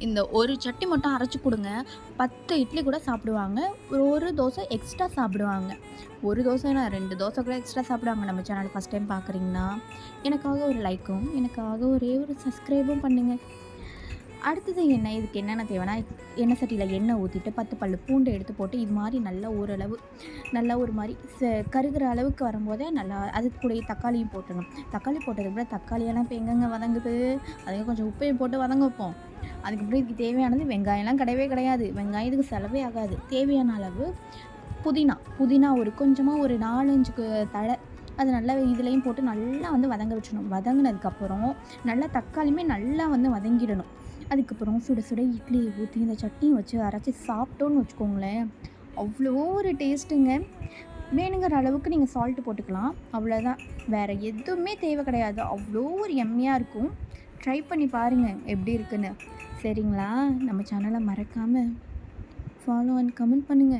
இந்த ஒரு சட்னி மட்டும் அரைச்சு குடுங்க. 10 இட்லி கூட சாப்பிடுவாங்க. ஒரு தோசை எக்ஸ்ட்ரா சாப்பிடுவாங்க. ஒரு தோசை என்ன 2 தோசை கூட எக்ஸ்ட்ரா சாப்பிடுவாங்க. நம்ம சேனல் ஃபர்ஸ்ட் டைம் பார்க்குறீங்கன்னா, எனக்காக ஒரு லைக்கும், எனக்காக ஒரே ஒரு சப்ஸ்கிரைபும் பண்ணுங்க. அடுத்தது என்ன இதுக்கு என்னென்ன தேவைன்னா, எண்ணெய் சட்டியில எண்ணெய் ஊத்திட்டு 10 பல்லு பூண்டு எடுத்து போட்டு, இது மாரி நல்லா ஓரளவு நல்லா ஒரு மாரி கருகுற அளவுக்கு வரும்போதே நல்லா அது கூடயே தக்காளியும் போட்டுறணும். தக்காளி போட்டதுக்கப்புறம் தக்காளியெல்லாம் இப்ப எங்கங்க வதங்குது? அதுக்கு கொஞ்சம் உப்பையும் போட்டு வதங்க வைப்போம். அதுக்கப்புறம் இதுக்கு தேவையானது வெங்காயம்லாம் கிடையவே கிடையாது. வெங்காயம் இதுக்கு செலவே ஆகாது. தேவையான அளவு புதினா. புதினா ஒரு கொஞ்சமா ஒரு 4, 5 தழை. அது நல்லா இதுலயும் போட்டு நல்லா வந்து வதங்க வச்சுடணும். வதங்குனதுக்கப்புறம் நல்லா தக்காளியுமே நல்லா வந்து வதங்கிடணும். அதுக்கப்புறம் சுட சுட இட்லிய ஊத்தி இந்த சட்னிய வச்சு அரைச்சு சாப்பிட்டோன்னு வச்சுக்கோங்களேன், அவ்வளோ ஒரு டேஸ்ட்டுங்க. வேணுங்கிற அளவுக்கு நீங்க சால்ட் போட்டுக்கலாம். அவ்வளோதான். வேற எதுவுமே தேவை கிடையாது. அவ்வளோ ஒரு யம்மியா இருக்கும். ட்ரை பண்ணி பாருங்க எப்படி இருக்குன்னு. சரிங்களா? நம்ம சேனல மறக்காம ஃபாலோ அண்ட் கமெண்ட் பண்ணுங்க.